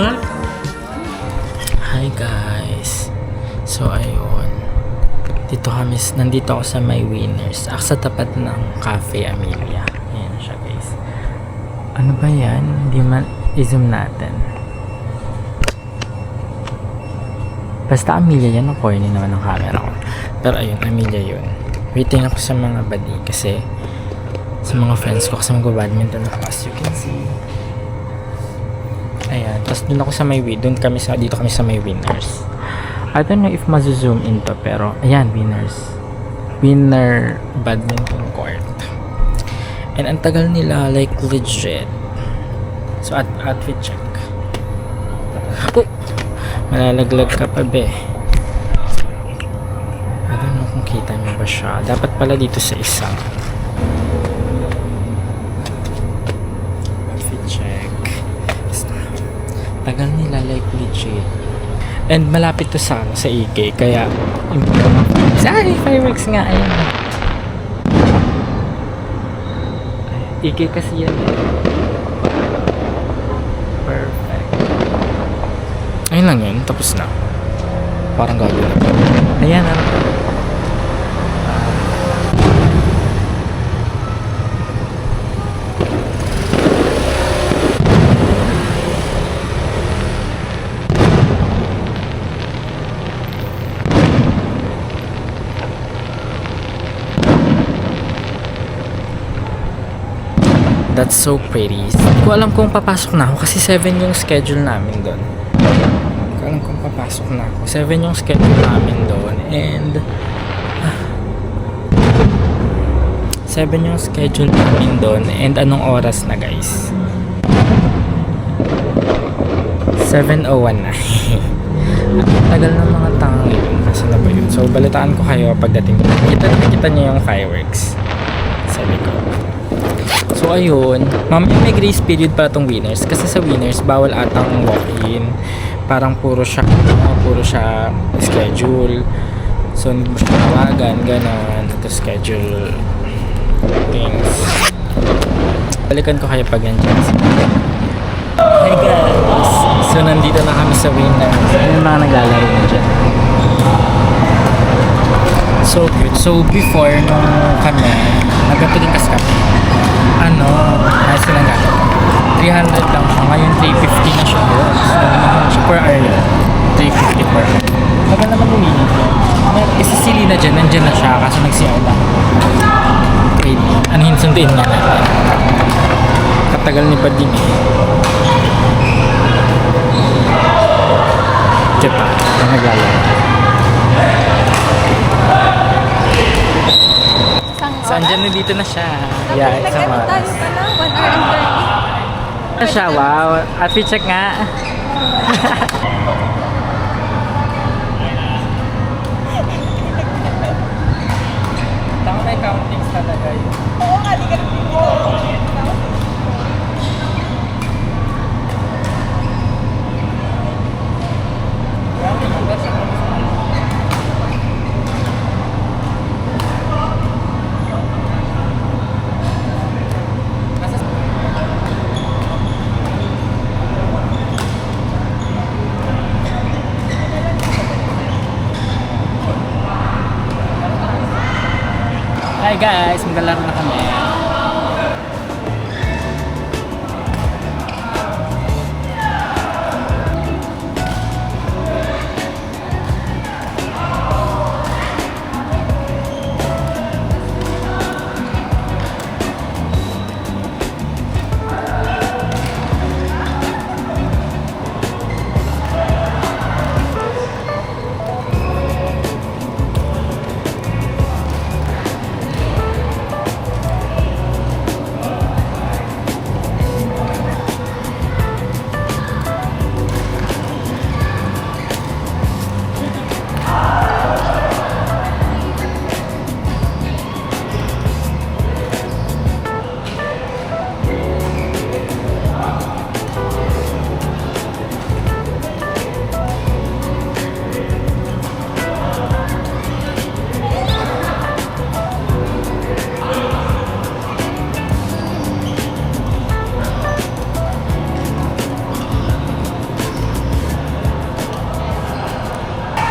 Hi guys. So ayun. Nandito ako sa may Winners. Sa tapat ng Cafe Amelia. Ayan siya guys. Ano ba yan? Hindi man i-zoom natin. Basta Amelia yan. Ang corny naman ng camera ko. Pero ayun, Amelia yun. Waiting ako sa mga buddy kasi sa mga friends ko kasi mag-badminton ako as you can see. Ayan. Tapos dun ako sa may dito kami sa may Winners. I don't know if mazo-zoom in to pero ayan, Winners. Winner badminton court. And ang tagal nila like legit. So outfit check. Oh! Malalaglag ka pa be. I don't know kung kita niyo ba siya. Dapat pala dito sa isa. Outfit check. Tagal nila like legit. And malapit to sa EK kaya sorry, fireworks nga ayun. EK kasi yan. Perfect. Ayun lang yun, tapos na. Parang gagawin na. Ayan, ano. That's so pretty. Hindi ko alam kung papasok na ako kasi 7 yung schedule namin doon. Hindi ko alam kung papasok na ako. 7 yung schedule namin doon. And 7 yung schedule namin doon. And anong oras na guys? 7:01 na. Ang tagal ng mga tao yun. Nasa na ba yun? So balitaan ko kayo pagdating. Nakita niyo yung fireworks. Sabi ko. So ayun, mamaya may grace period para tong Winners kasi sa Winners bawal atang walk-in. Parang puro siya schedule. So hindi mo siya tawagan, ganon, to schedule things. Balikan ko kayo pag nandiyan. Hey guys! So nandito na kami sa Winners. Yung mga naglalaro na dyan. So good. So before nung kami, nagatuloy kasi kami. Ayos silang gano'n. 300 lang siya. Ngayon 350 na siya. So, per hour. 350 per hour. Baga naman umili ko. Kasi si Lina dyan, nandyan na siya. Kaso nagsiyaw lang. Okay, anuhin sunduin nga natin. Katagal ni Bading eh. Kita, naglalaro. So, andyan na dito na siya. Yeah, it's a must. 1 hour and 30. Siya, wow. Outfit check nga. Tama na yung countings talaga yun. Oo nga, di ka Hi guys, maglalaro na kami.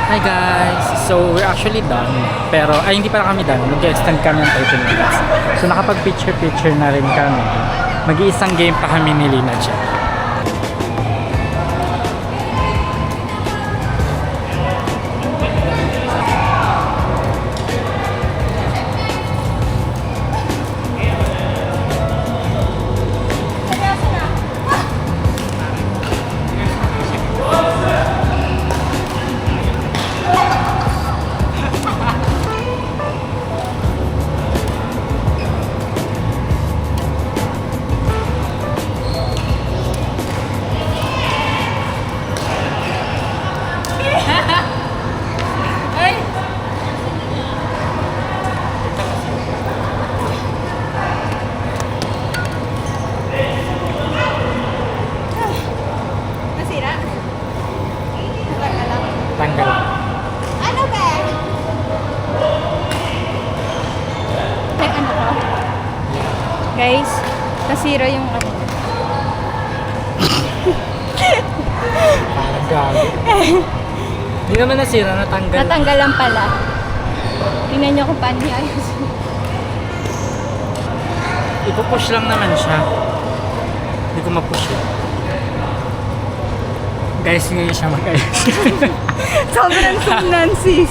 Hi guys! So, we're actually done. Pero, hindi pala kami done. Mag-extend kami ng 30 minutes. So, nakapag-picture-picture na rin kami. Mag-iisang game pa kami ni Lina dyan. Nasira? Tanggal lang. Tanggal. Ano ba? Like ano ko? Guys, nasira yung ano. Parang gago. Hindi naman nasira, natanggal. Natanggal lang pala. Tingnan nyo kung paano ayos. Ipupush lang naman siya. Hindi ko mapush yun. Guys, hindi siya mag-ayos. Sobrang sumnan, sis.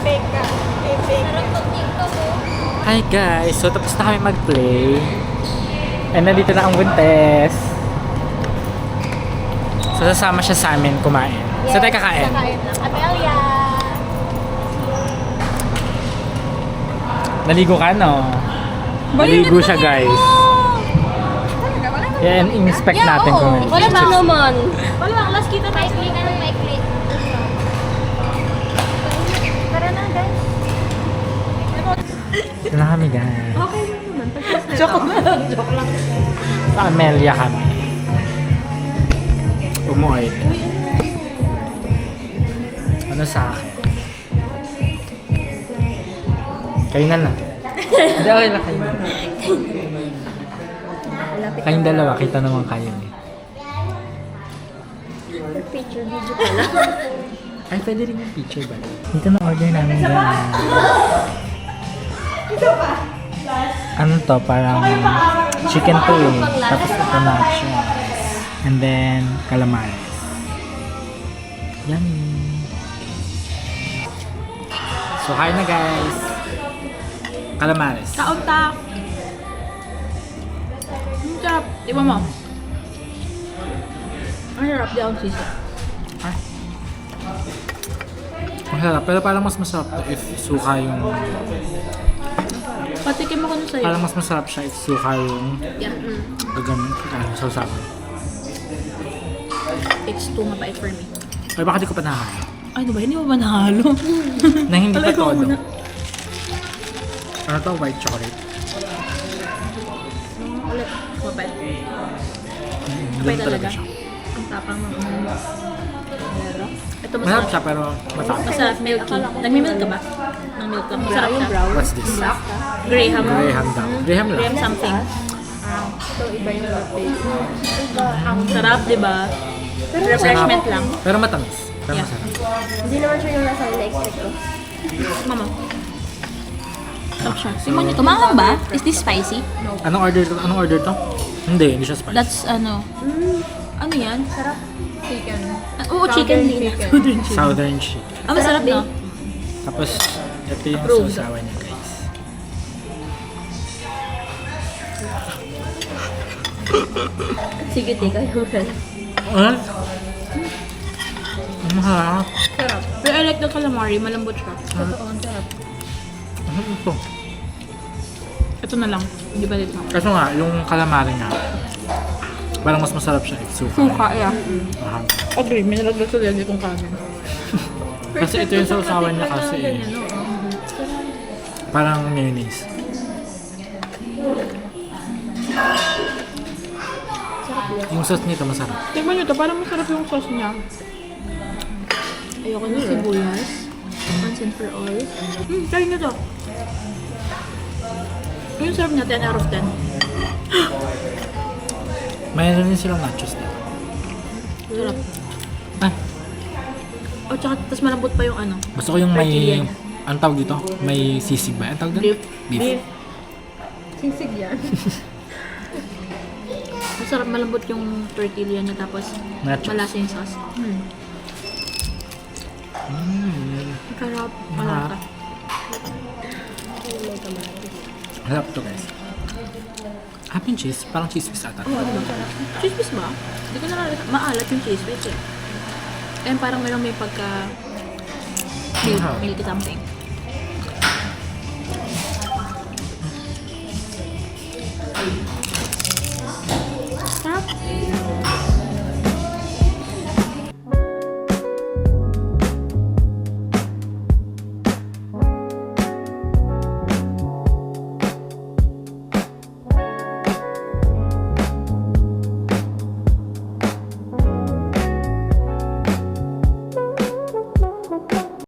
Fake ka. Fake. Hi guys! So tapos na kami mag-play. And nandito na ang Buntes. So sasama siya sa amin kumain. So tayo kakain. Kakain lang. Amelia! Naligo ka no? Naligo siya guys. Talaga, wala naman. Yan, inspect natin kung ano. Wala ba naman? Wala ba? Last kita tayo. Maikli ka ng maikli. Tara na, guys. Ito na kami guys. Okay lang naman. Joke lang. Joke lang. Sa Amelia kami. Umuoy. Ano sa akin? Kayo na lang. Hindi, okay lang kayo. Kayong dalawa, kita naman kayo eh. Picture video pala. Ay, pwede rin yung picture ba? Dito na order namin guys. Ano to? Parang chicken to eh. Tapos ito nachos. And then, calamares. Yummy! So, kain na guys! Calamares. Kaunta. Ang sarap. Iba mo. Ang sarap di ang sisa. Ay. Masarap. Pero parang mas masarap to if suka yung... Patikim ako nun sa'yo. Parang mas masarap siya if suka yung Yeah. gagamit sausawan. It's too mabait for me. Ay, baka di ko pa nakakain. Ay, ano ba? Hindi mo ba nahalo? Na hindi pa Talaga todo. muna. Ano to? White chocolate. Ulit. Mabait. Ganun Mabait talaga. siya. Ang tapang ng ano. Ito Masarap masarap. siya pero matapang. Masarap. Milky. Nagmi-milk ka ba? Ng milk lang. Masarap siya. What's this? Graham. Graham daw. Graham lang. Graham something. Ito, iba yung latte. Ang sarap, di ba? Refreshment lang. Pero matamis. Pero Yeah. masarap. Hindi naman siya yung nasa na-expect ko. Mama. Sarap siya. Tingnan niyo. Tumahang ba? Is this spicy? Anong order to? Anong order to? Hindi siya spicy. That's ano. Ano yan? Sarap. Chicken. Oo, chicken din. chicken. Southern chicken. Southern chic. Ah, masarap no? Tapos, ito yung Approved. sausawan niya guys. Sige, teka. Yung Ano? Ang masarap. Sarap. Pero I like the calamari. Malambot siya. Totoo, ang sarap. Ano ito? Ito na lang. Hindi ba dito? Kaso nga, yung calamari nga, parang mas masarap siya if suka. Suka, yeah. Aha. Agree. May nalaglag sa lagi kong kanin. Kasi ito yung sausawan niya kasi eh. Parang mayonnaise. Yung sauce nito masarap. Tingnan nyo to, parang masarap yung sauce niya. Ayoko ng sibuyas. Once and for all. Try nyo to. Yung sarap niya, 10 out of 10. Mayroon din silang nachos dito. Sarap. Ah, O, tsaka, tas malambot pa yung ano. gusto ko yung may... Tortilla. Ang tawag dito? May sisig ba? Ang tawag dito? Beef. Singsig yan. Masarap, malambot yung tortilla niya, tapos Nachos. malasa yung sauce. Sarap. Malasa. Harap to guys. Happy cheese? Parang cheese whiz ata. Cheese whiz ba? Hindi ko na maalat yung cheese whiz eh. Kaya parang may pagka milky something.